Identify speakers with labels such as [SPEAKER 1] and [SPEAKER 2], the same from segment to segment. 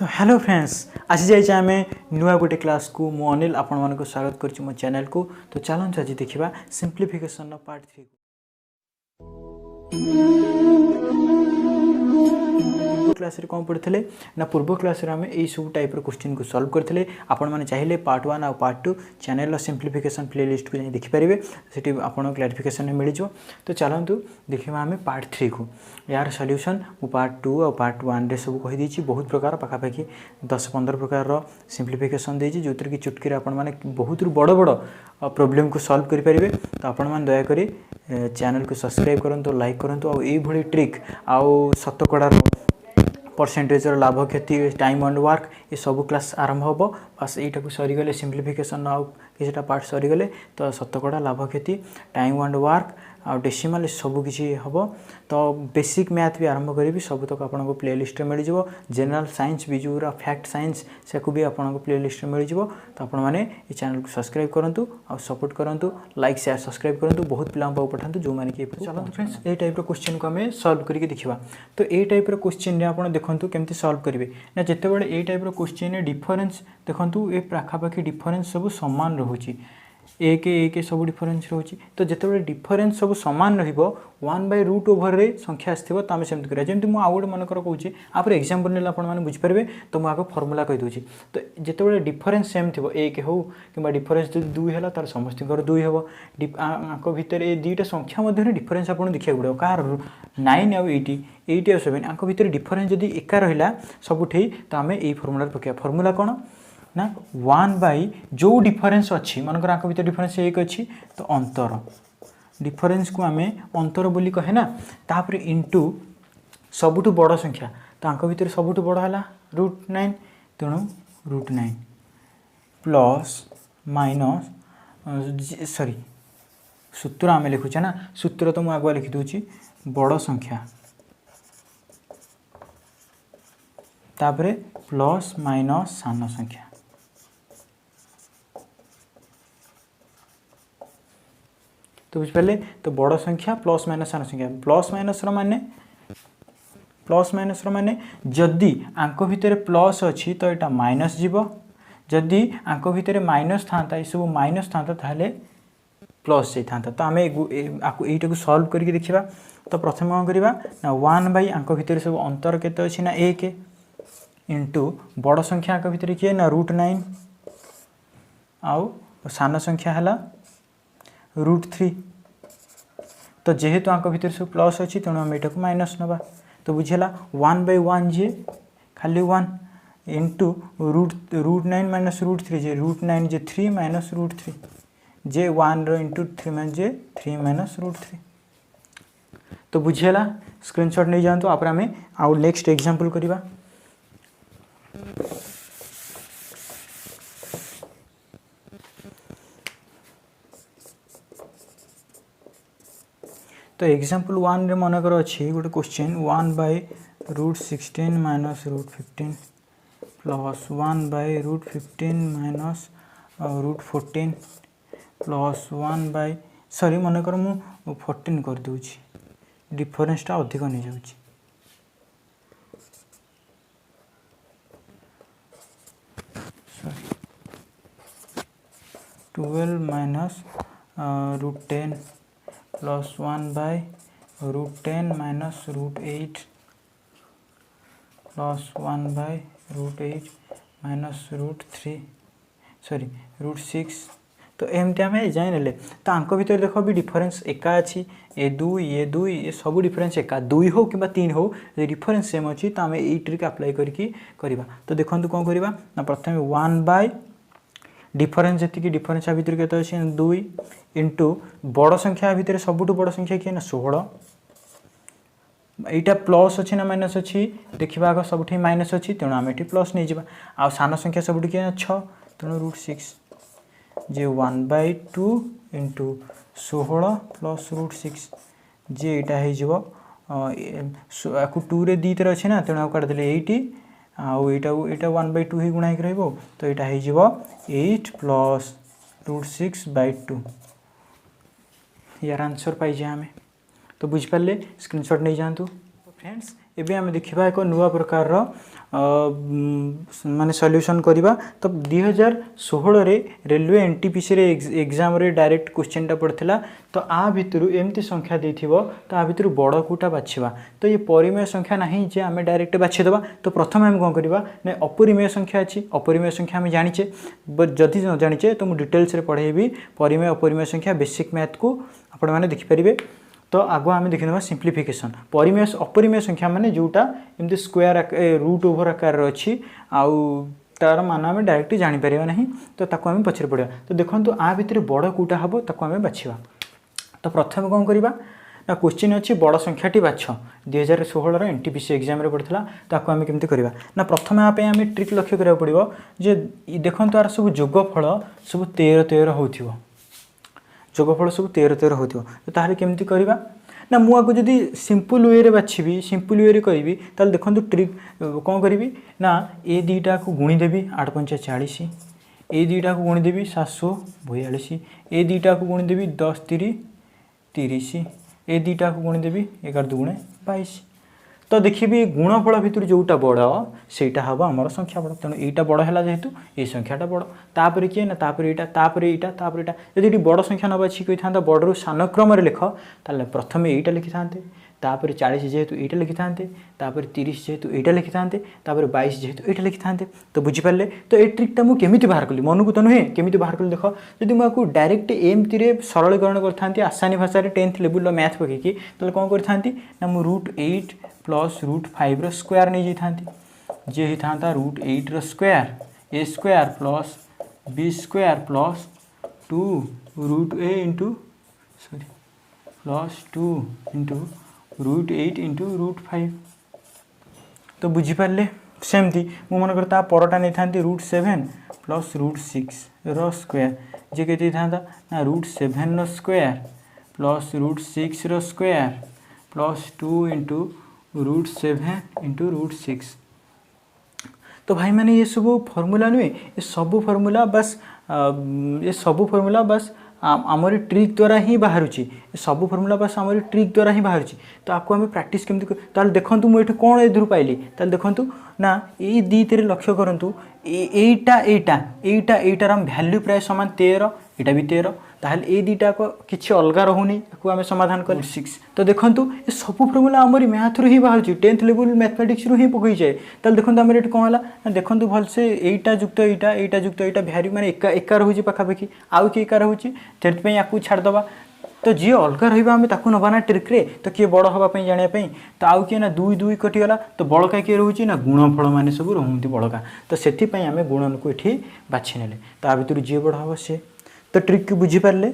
[SPEAKER 1] तो hello friends, आज जाइए आम नुआ गोटे क्लास को मु अनिल आपण मानक स्वागत कर मो चैनल को। तो चलते आज देखा सिंप्लिफिकेशन पार्ट 3 पूर्व क्लास रे कौन पढ़ते ना पूर्व क्लास रे आम यही सब टाइप क्वेश्चन को सॉल्व करते आपण मैंने चाहिए पार्ट 1 और पार्ट 2 चैनल सिंप्लिफिकेशन प्लेलिस्ट को देखिपारे से आपको क्लारिफिकेशन मिल जाओ। तो चलतु देखा आम पार्ट 3 को यार सॉल्यूशन मु पार्ट 2 और पार्ट 1 रे सब कहीदे बहुत प्रकार पाखापाखि 10-15 प्रकार सिंप्लिफिकेशन देती जो कि चुटकी आपण मैंने बहुत बड़ बड़ प्रॉब्लम को सॉल्व करेंगे। तो आपण मैंने दयाकोरी चैनल को सब्सक्राइब करूँ, लाइक करूँ और ये ट्रिक आउ शतकड़ार परसेंटेज लाभ क्षति टाइम एंड वर्क ये सब क्लास आरंभ हम बस यहीटा सरीगले सिंप्लिफिकेशन आउ किसी पार्ट सरीगले तो शतकड़ा लाभ क्षति टाइम एंड वर्क आ डेसिमल सब किसी हम। तो बेसिक मैथ भी आरंभ करी सब तक आपको प्लेलिस्ट मिल जाव। जनरल साइंस भी जो फैक्ट साइंस से भी आपको प्लेलिस्ट मिल जाव। तो आपण मैंने ये चैनल को सब्सक्राइब करूँ और सपोर्ट करूँ, लाइक शेयर सब्सक्राइब करूँ, बहुत पिला पठातु जो मैंने कि चलो फ्रेंड्स ये टाइप क्वेश्चन को आम सॉल्व करके देखा। तो ये टाइप क्वेश्चन आप देखते केमती सॉल्व करेंगे ना जितेबाला ये टाइप क्वेश्चन डिफरेंस देखूँ ये पाखापाखि डिफरेंस सब सामान रोचे एक एक सब डिफरेंस रोचे। तो जिते डिफरेंस सब सामान रो1/√ओवर रे संख्या आसो तो आम सेमती करें जमी मुझे आउ गोटे मनकर कौचे आप एग्जांपल ने आपने बुझीपारे। तो मुझे आगे फर्मुला कहीदे तो जिते डिफरेंस सेम थी एक हो कि डिफरेंस जो 2 है तार समस्त 2 हम आंक भितर ये दुईटा संख्या मध्य डिफरेंस आपको देखा पड़ो कार 9 आउ 8 आउ 7 आंक भितर डिफरेंस जदि एका रहा सबुठी तो आम यही फर्मुला पकड़ा। फर्मुला कौन ना 1/ जो डिफरेंस अच्छी मनकर आंक भितर डिफरेंस 1 अच्छी तो अंतर डिफरेंस को आम अंतर बोली कहे ना तापर इंटू सबुठु बड़ संख्या तो आंक भितर सबुठु बड़ है √9 तेणु √9 प्लस माइनस सॉरी सूत्र आम लिखुचे ना सूत्र तो मुझे आगुआ लिखिदे बड़ संख्या तापरे प्लस माइनस सान संख्या। तो बुझिपारे तो बड़ संख्या प्लस माइनस सान संख्या प्लस माइनस माने जदि आंक भितर प्लस अच्छी तो यहाँ माइनस जीव जदि आंक भितर माइनस था ये सब माइनस था ताहले प्लस जाता। तो आम यहीटा को सॉल्व करके देखा। तो प्रथम कौन करवा ना 1/ आंक भितर सब अंतर केते अच्छी ना 1 इंटू बड़ संख्या आंक भितर किए ना √9 आउ सान संख्या है √3। तो जेहेतु आंक भितर सब प्लस अच्छी तेणु आम यहाँ माइनस नवा। तो बुझेगा 1/1 जे खाली 1 इंटू √9 माइनस √3 जे √9 जे 3 माइनस √3 जे 1 इंटू 3 माइनस जे 3 माइनस √3। तो बुझेगा स्क्रीनशॉट नहीं जातु आप आम आउ नेक्स्ट एग्जांपल करवा। तो एग्जांपल 1 रे मनकर अच्छी गोटे question 1/√16 minus √15 plus 1/√15 minus √14 plus 1/ sorry मनकर मु 14 कर दूची डिफरेंसटा अधिक नहीं जाऊँगी। Sorry 12 minus √10 plus 1/√10 minus √8 plus 1/√8 minus √3 sorry √6। तो एमती आम जान तो आंक भितर देख भी डिफरेंस एका अच्छी ये 2 ये सब डिफरेंस एका 2 हो कि 3 हो डिफरेंस सेम अच्छी तो आम यही ट्रिक अप्लाई करवा। तो देखो कौन करवा ना प्रथम 1/ डिफरेंस जी डिफरेंस आ भितर के 2 इंटू बड़ संख्या भितर सबुठ बड़ संख्या किए ना 16 यहाँ प्लस अच्छी ना माइनस अच्छी देखा आग सब माइनस अच्छी तेणु आम ये प्लस नहीं जावा। आ सान संख्या सबुठ किए ना 6 तेणु √6 जे 1/2 इंटू 16 प्लस √6 जे यहाँ हो 2 रे 2 अच्छे ना तेणु काटिदे 80 आउ यहाँ 1/2 ही गुणा हो तो यहाँ हो 8 प्लस √6/2 यार आंसर पाई आम। तो बुझिपारे स्क्रीनशॉट नहीं जातु फ्रेंड्स एबे आम देखा एक नुआ प्रकार माने सॉल्यूशन करवा। तो 2016 रे रेलवे एनटीपीसी रे एग्जाम रे डायरेक्ट क्वेश्चन टा पड़ता। तो आ भितर एमती संख्या देथिबो तो आ भितर बड़ कोटा बाछिबा। तो ये परिमेय संख्या नहीं जे आम डायरेक्ट बाछिदेवा। तो प्रथम आम कौन करवा ना अपरिमेय संख्या अच्छी, अपरिमेय संख्या आम जानीचे, जदि न जानीचे तो मुझे डिटेल्स रे पढ़ेबी परिमेय अपरिमेय संख्या बेसिक मैथ को आपण माने देखिपारे। तो आगो आम देखा सिंप्लीफिकेशन परिमेय अपरिमेय संख्या माने जोटा एमती स्क्वायर रूट ओवर आकार अच्छी आउ तार मान आम डायरेक्ट जापर ना। तो ताको आम पछरे पड़ा। तो देखो आ भितर बड़ कोटा हम ताको आम बाछिबा। तो प्रथम कौन करवा ना क्वेश्चन अच्छी बड़ संख्याटी बाछ 2016 एनटीपीसी एग्जाम रे पड़ता। ताको आम केमती करवा ना प्रथम आम ट्रिक लक्ष्य करा पड़ो जे देखो तार सब जोगफल सब 13 होथिबो, जोगफल सब 13 होथिबो। तो ताहले केमती करवा ना मुझे जदि सिंपल वे रे बाछी सिंपल वे रे करी ताल देखो ट्रिक कौन करी ना ए दुईटा को गुणी देवी 8 5 40, ए दुईटा को गुणी देवी 742, ए दुईटा को गुणी देवी 10 3 30, ए दुईटा को गुणी देवी 11 2 22। तो देखिए गुणफल भितर जोटा बड़ सेटा हम आमर संख्या बड़। तेणु यहाँ बड़ है जेहेतु ये संख्याटा बड़। तापर किए ना तापर यहाँ तापर यहाँ तापर यहाँ जदि बड़ संख्या न बाछी कही था बड़रू सान क्रम लिख ताले प्रथम यहाँ लिखि था, तापर 40 जेहेतु यहाँ लिखि था, तापर 30 जेहेतु यहाँ लिखि था, तापर 22 जेहेतु यहाँ लिखि था। तो बुझिपारे। तो ये ट्रिकटा मुझे केमी बाहर कली मन को तो नुहे केमी बाहर कली देख जब मुझे डायरेक्ट एमती सरलीकरण करता आसानी भाषा 10th लेवल मैथ पकईकी तो कौन करती ना √8 प्लस √5 स्क्वायर नहीं जाती जे होता √8 square A square plus B square plus 2 √a into sorry plus 2 into √8 इंटू √5। तो बुझीपारे सेमती मु मन करता परटा नहीं था √7 प्लस √6 स्क्वायर जे के था ना √7 square plus √6 square plus 2 into √7 into √6। तो भाई मैंने ये सब फॉर्मूला नुहे ये सब फॉर्मूला बस ये सब फॉर्मूला बस आमरी ट्रिक द्वारा ही बाहर सब फॉर्मूला बस आमरी ट्रिक द्वारा ही बाहर। तो आपको आम प्रैक्टिस केमती ताल देखूँ मुझे कौन ए पाइली ताल देखूँ ना ये दीटे लक्ष्य करूँ एटार भैल्यू प्राय सामान 13 यहाँ भी 13 ताहले ए दुईटा को किसी अलग रोनी आम समाधान कर 6। तो देखूँ ये सब फॉर्मूला आमरी मैथ रू ही बाहर 10th लेवल मैथमेटिक्स रू ही पकई जाए। ताल देखो आम ये कौन है देखो भलसे एटा जुक्त एटा जुक्त एटा भैल्यू मैंने एका रोचे पाखापाखि आउ कि एका रोचे से या छाड़दे। तो जी अलग रहा आम ताकू नवा ना ट्रिक्रे तो किए बड़ हाँपाई जानापी। तो आउ किए ना 2 2 कटिगला तो बड़का किए रोचे ना गुणफल मैंने सब रोहती बड़का। तो से आम गुणन को ये बाछि ने तो आ भर जी बड़ हम सी। तो ट्रिक को बुझीपारे।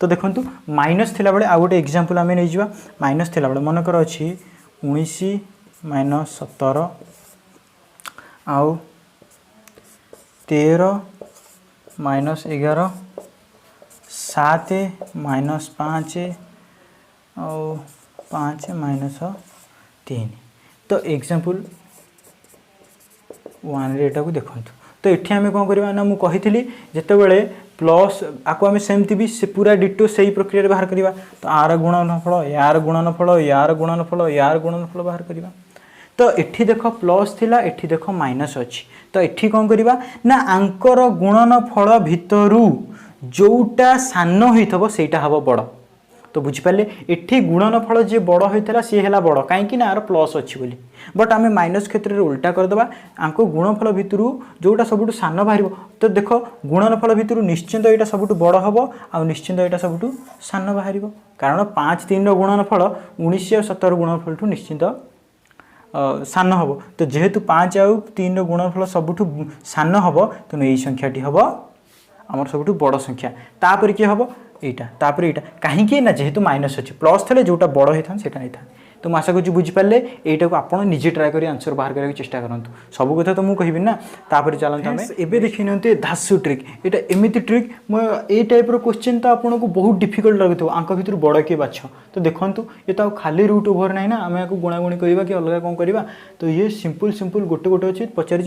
[SPEAKER 1] तो देखो माइनस थिला बेले आ गोटे एग्जांपल आम नहीं जावा माइनस थिला बेले मनकर अच्छी 19 - 17 आउ 13 - 11 7 - 5 और 5 - 3। तो एग्जांपल 1 रे को देखो। तो ये आम कौन करवा ना मुझे कही जितेबाला प्लस आपको आम सेमती भी से पूरा डिटो से ही प्रक्रिया बाहर करवा। तो आर गुणनफल यार गुणनफल यार गुणनफल यार गुणनफल बाहर करवा। तो ये देख प्लस थिला एठी देख माइनस अच्छी। तो ये कौन करवा ना आंकर गुणनफल भितरू जोटा सान होइथबो सेटा हबो बड़। तो बुझिपारे एठी गुणनफल जे बड़ होइतला सी हैला बड़ कहीं ना आर प्लस अच्छी बोली। बट आम माइनस क्षेत्र में उल्टा करदे आंको गुणफल भितरू जोटा सबुठ सान बाहर। तो देख गुणनफल भितरू निश्चिंत यहाँ सबुठ बड़ हम आ निश्चिंत यहाँ सबुठ सान बाहर कारण 5 3 गुणनफल 19 और 17 गुणनफल ठू निश्चिंत सान हम। तो जेहेतु 5 आउ 3 गुणनफल सबुठ सान हम तेणु यही संख्याटी हम आमर सबुठ बड़ संख्या। तापर किए हम यहाँ कहीं ना जेहेतु माइनस अच्छी प्लस थे जोटा बड़ होता से नहीं था। तो मुझे आशा करूँ बुझीपारे यहाँ को आप निजे ट्राए कर आंसर बाहर करने की चेष्टा करूँ। सब कथा तो मुझे कहबी ना तापर चलते आम एवं देखी नि धासु ट्रिक यहाँ एमती ट्रिक ये टाइप्र क्वेश्चन तो आपको बहुत डिफिकल्ट लगुव आंक भर बड़ किए बाछ। तो देखूँ ये तो खाली रूट ओवर ना ना आम आपको गुणागुणी करवा कि अलग कौन करवा। तो ये सिंपल सिंपल गोटे गोटे अच्छे पचार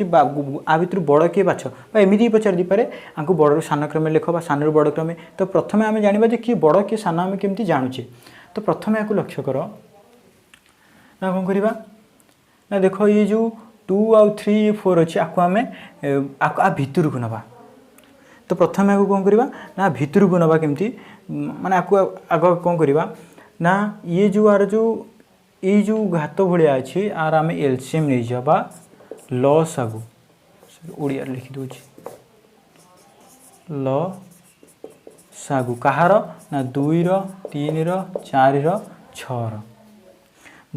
[SPEAKER 1] आ भर बड़ किए बाछ एमती ही पचार दीपारे आंक बड़ सान क्रम लिख सान बड़ क्रम। तो प्रथम आम जाना किए बड़ किए सान आम केमती जानूचे। तो प्रथम या लक्ष्य कर ना कौन करवा ना देख ये जो 2 आउ 3 4 अच्छे आपको आम आ भितर को नवा तो प्रथम आपको कौन करवा ना भितर को नवा केमती माने आपको आग कौन करवा ना ये जो आर जो ये जो घात भाया अच्छे आर आम एलसीएम नहीं जावा लस आगु ओडिया लिखी दूची ल सागु कहार ना 2 रो 3 रो 4 रो 6 रो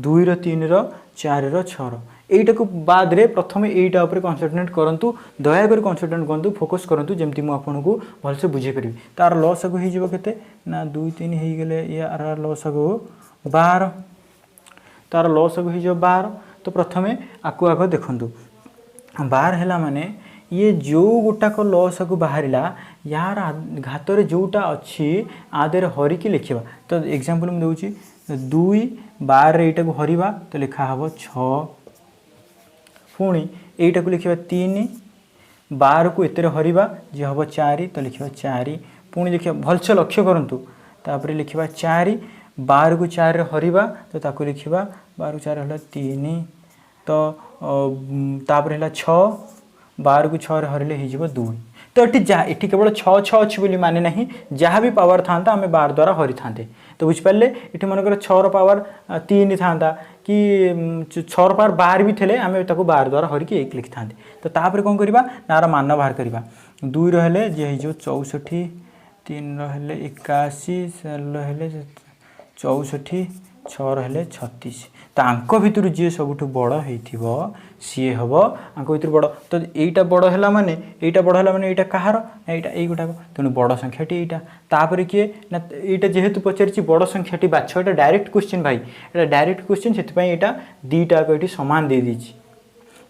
[SPEAKER 1] 2 रो 3 रो 4 रो 6 रो एटा को बाद रे प्रथम एटा ऊपर कॉन्सेंट्रेट करंतु दया कर कॉन्सेंट्रेट करंतु फोकस करंतु जेमती मु आपन को भल से बुझे परबी तार लॉस को ही जीवो केते ना 2 3 हे गेले यार लॉस को 12 तार लॉस को ही जो 12 तो प्रथमे आकु आको देखंतु 12 हैला माने ये जो गोटाक लॉस को बाहरिला यार घात रे जोटा अच्छी आदे हरिकी लिखा तो एग्जांपल मुझे दूची 2 12 रे एटा को हरिबा तो लिखा हबो 6 पुणी एटा को लिखा 3 12 को एते हरिबा जे हबो 4 तो लिखा 4 पुणी देखिए भलसे लक्ष्य करंतु तापर लिखा 4 12 को 4 रे हरिबा तो ताको लिखा 12 को 4 हला 3 तो तापर हला 6 12 को 6 रे हरिले ही जीवो 2 तो ये केवल 6 6 अच्छी बोली माने नहीं जहाँ भी पावर था आम 12 द्वारा हरि था तो बुझिपारे ये मनकर 6 पावर 3 था कि 6 पावर 12 भी थे आम 12 द्वारा हरिकी 1 लिखि था तो तापर कौन करवा नार मान बाहर करवा 2 रे जे हो 64 3 रे 81 4 रे 64 6 रे 36 तो आंक भितर जी सबुठ बड़ हो सी हम आंक भितर बड़ तो यहीटा बड़ है माने यहीटा बड़ है माने यहीटा कहार यहाँ यही गोटाक तेणु बड़ संख्याटी यहीटा तापर किए ना यहाँ जेहेतु पचारि बड़ संख्याटी बाछ यहाँ डायरेक्ट क्वेश्चन भाई यहाँ डायरेक्ट क्वेश्चन से यहाँ दुईटाक ये सामान दे दीजिए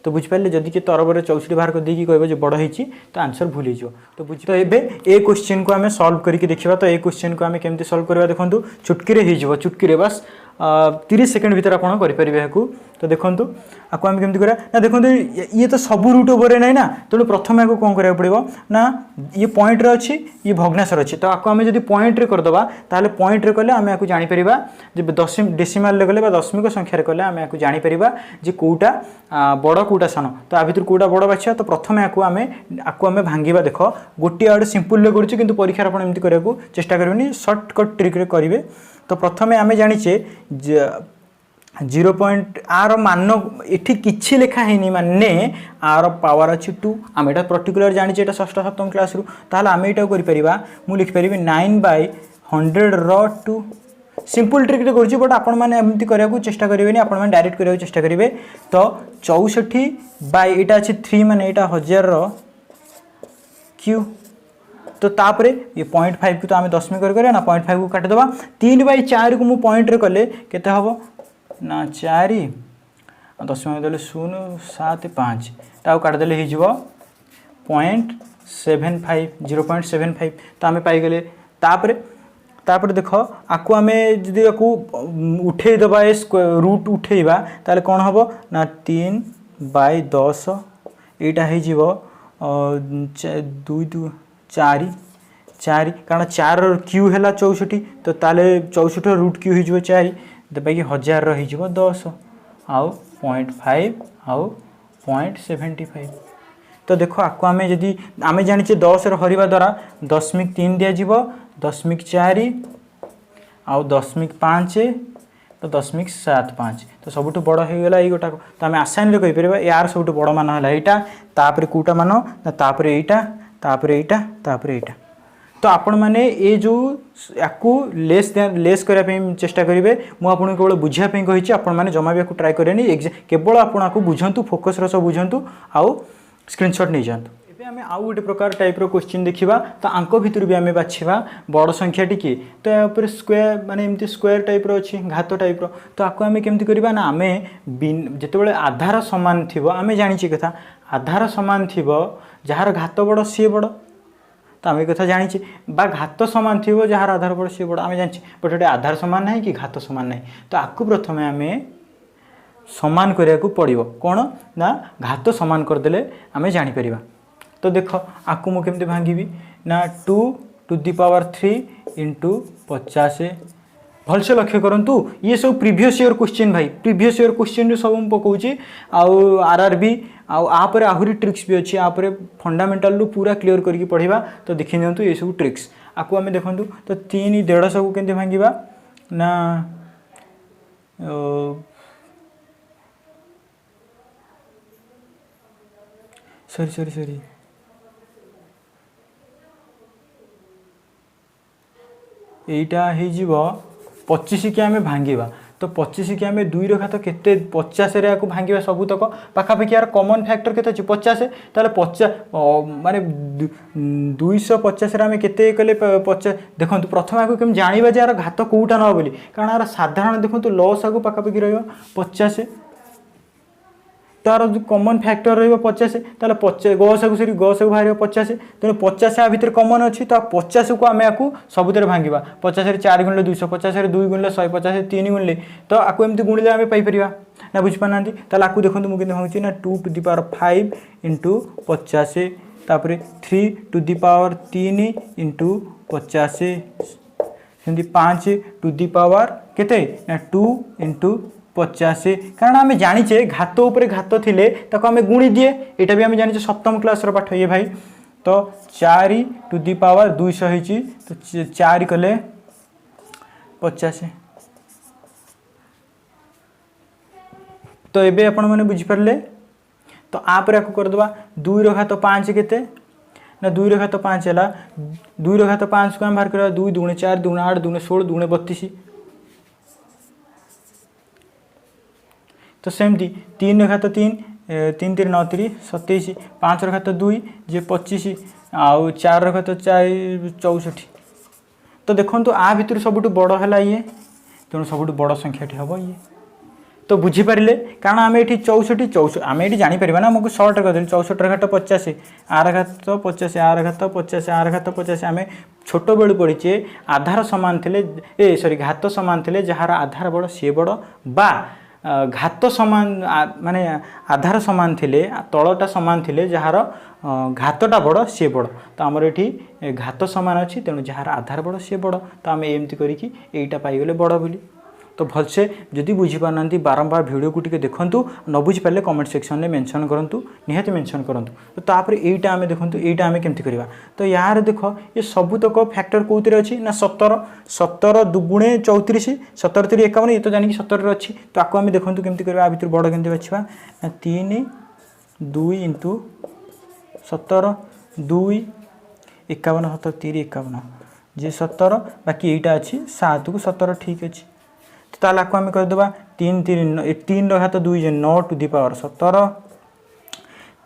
[SPEAKER 1] तो बुझिपारे जदि किए तरबर 64 बाहर कर देकी कह बड़ होती तो आंसर भूल हो तो बुझ तो ये ए क्वेश्चन को आम सल्व करके देखा तो ए क्वेश्चन को आम केमती सल्व करवा देखो चुटकी हो चुटकी बस 30 सेकेंड भीतर आप करेंगे तो देखो आपको आम केमती करा ना देखो ये तो सब रूट ओवर ना ना तेणु प्रथम आपको कौन करा पड़ो ना ये पॉइंट रे अच्छी ये भग्नांश अच्छी तो आपको आम जब पॉइंट रे करदे ताले पॉइंट रे कले आम आपको जानीपर जब डेसिमाल गले दशमिक संख्यार कले आम आपको जानीपर जे कौटा बड़ कौटा सान तो आ भर कौटा बड़ बाछा तो प्रथम आपको भांगा देख गोटे आड़े सिंपल करुच्छे कि परीक्षा आप एमती करने चेष्टा करेंगे सर्टकट ट्रिक्रे करेंगे तो प्रथम आम जाचे 0 आर मान ये कि लिखा है माने आर पावर अच्छी 2 आम यहाँ पर्टिकुलर जाने ये षष्ठ सप्तम क्लास रू ताहले आम यहाँ करें मुझे लिखिपर 9/100 रो 2 सिंपल ट्रिक करुँच बट आपण मैंने एमती करने चेष्टा करेंगे आपण मैंने डायरेक्ट करने चेष्टा करेंगे तो 64/यहाँ अच्छी 3 माने यहाँ 1000 रो क्यू तो तापर ये 0.5 को तो आम दशमिक करें ना 0.5 को काटिदेवा 3/4 को मुझे पॉइंट रे कले केते हम ना 4 दशमिक देले 0.75 ताऊ काटिदेले हो 0.75 0.75 तो आम पाईगले तापर देख आपको आम जदि उठेदेवा रूट उठेबा ताले कौन हम ना 3/10 यहाँ हो 2 4 कारण 4 क्यू है 64 तो ताले 64 रूट क्यू हो 4 तो बाकी 1000 हो 10 आउ 0.5 आउ 0.75 तो देखो आपको आम जदि आम जाने 10 हरवा द्वारा 0.3 दिज्व 0.4 आउ 0.5 तो 0.75 तो सबुठ बड़ होगा ये गोटा तो आम आसानी कहीपर यार सबुठ बड़ मान है यहाँ तापर कौटा मान तापर यहाँ तापर यहाँ तो आपण मैंने ये जो आपको लेस करने चेष्टा करेंगे मुझे केवल बुझापी कही आपण मैंने जमा भी ट्राए करें केवल आपको बुझंतु फोकस रस बुझंतु आउ स्क्रीनशॉट नहीं जातु एबे आम आउ गोटे प्रकार टाइप क्वेश्चन देखा तो आंक भितर भी आम बाछा बड़ संख्या टी तो यहाँ स्क्वायर माने एमती स्क्वायर टाइप अच्छी घात टाइप तो आपको आम केमती करवा ना आम जिते आधार सामान थी आम जानी कथा आधार सामान थी जार घात बड़ सी बड़ तो आम कथा जानी बा घात सामान थी जार आधार बड़ सी बड़ आम जानी बट ये आधार सामान ना कि घात सामान ना तो आपको प्रथम आम सामान करने को पड़ो कौन ना घात सामान करदे आम जापर तो देख आपको मुझे भांगी ना 2 to the power 3 इंटू 50 भलसे लक्ष्य करंतु ये सब प्रीवियस ईयर क्वेश्चन भाई प्रीवियस ईयर क्वेश्चन सब हम पकाउची आउ आरआरबी आपर आहुरी ट्रिक्स भी अच्छी आपर फंडामेंटाल रु पूरा क्लीयर करके पढ़ा तो देखि दियंतु ये सब ट्रिक्स आपको आम देखु तो 3 150 को केमती भांगिबा ना सॉरी सॉरी सॉरी एटा हो 25 की आम भांगिबा तो 25 की आम 2 घात केते 50 रे आको भांगिबा सबुतक पाखापाखि यार कॉमन फैक्टर केते अछि 50 ताले 50 माने 250 रे आम केते कले 50 देखंतु प्रथम आको केम जानिबा जे यार घात कोउटा न बोली कारण यार साधारण देखंतु लॉस आको पाखापाखि रहयो 50 तार जो कॉमन फैक्टर रही 50 ताले 50 गस को सरी गस को बाहर 50 तेणु 50 आ भितर कॉमन अच्छी तो 50 को आम आपको सबुतिर भांगिबा 50 रे 4 गुणिले 200 50 रे 2 गुणिले 150 3 गुणिले तो आपको एमती गुणिले आम पाई परिबा ना बुझ पाना ताले आपको देखंतु मु केते होउची ना 2 टू द पावर 5 इंटू 50 तापर 3 टू द पावर 3 इंटू 50 सेमती 5 टू द पावर केते ना 2 इंटू 50 कारण आम जाचे घात उपर घात थिले ताको आम गुणी दिए यहाँ भी आम जाचे सप्तम क्लास पाठ ये भाई तो 4 टू दी पावर 200 होती तो 4 कले 50 तो एबे आपण माने बुझी पारले तो आप करदे 2 घात 5 केते ना 2 घात 5 है 2 घात 5 को आम बाहर कर 2 दूणे 4 दूणे 8 दूणे 16 दूणे 32 तो सेमती 3 घात 3 3 3 9 3 27 5 घात 2 जे 25 आउ 4 घात 4 64 तो देखो आ भितर सबुठ बड़ है ये तेणु सबुठ बड़ संख्याटी हम ये तो बुझीपारे कारण आम ये 64 64 आम ये जापर ना आमको सर्ट करदेली 64 घाट 50 8 घात 50 8 घात 50 8 घात 50 आम छोट बेलू पढ़ीचे आधार सामान थे सॉरी घात सामान थे जार आधार बड़ सी बड़ बा घात समान माने आधार समान थिले तलटा समान थिले जार घातटा बड़ सी बड़ तो आमर ये घात समान अच्छी तेणु जार आधार बड़ सी बड़ तो आम एमती करके एटा पाईगले बड़ बोली तो भलसे जदि बुझीपारना बारंबार वीडियो को देखूँ न बुझीपारे कमेंट सेक्शन में मेंशन करूँ निहाती मेंशन करूँ तो तापर एटा आम देखूँ एटा आम केमती करवा तो यार देख ये सबुतक फैक्टर कौन अच्छी ना 17 17 दुगुणे 34 17 3 51 ये तो जानिक 17 अच्छी तो आपको आम देखूँ केमती करवा भितर बड़ केमती बाछा ना 3 2 इंटू 17 2 51 17 3 51 जे 17 बाकी एटा अच्छी 7 को 17 ठीक अच्छे तो ताला को आम करदे 3 3 घात 2 9 टू दी पावर 17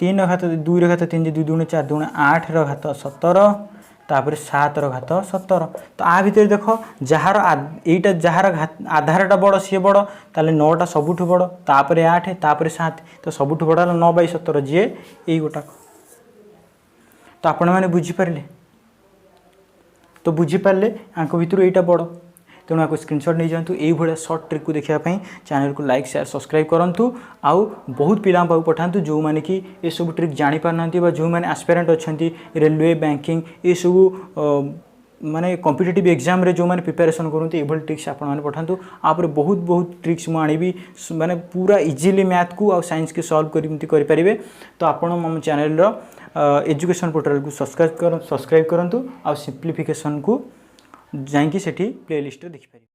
[SPEAKER 1] 3 घात 2 घात 3 2 दूणे 4 दूणे 8 घात 17 तापर 7 घात 17 तो आ भितर देख जार एटा जार आधारटा बड़ सी बड़ ताले 9टा सबुठ बड़ तापर 8 तापर 7 तो सबुठ बड़ 9/17 जी यही गोटाक तो आपण मैंने बुझीपारे तो बुझीपारे आंक भितर यहाँ बड़ तेणु आपको स्क्रीनशॉट नहीं जातु यही सर्ट ट्रिक को देखापी चैनल को लाइक शेयर सब्सक्राइब करूँ आउ बहुत पिला पठातु जो मैंने कि ये सब ट्रिक जानीपारना जो मैंने एस्पिरेंट अच्छा रेलवे बैंकिंग ये सब माने कॉम्पिटिटिव एग्जाम रे जो मैंने प्रिपरेशन करते ये ट्रिक्स आप पठातु आप बहुत बहुत ट्रिक्स मुझे माने पूरा इजीली मैथ को आ साइंस के सॉल्व करें तो आप चैनल एजुकेशन पोर्टल को सब्सक्राइब करूँ आ सिंप्लीफिकेशन को जाइए सेठी प्लेलिस्ट देखिपारे।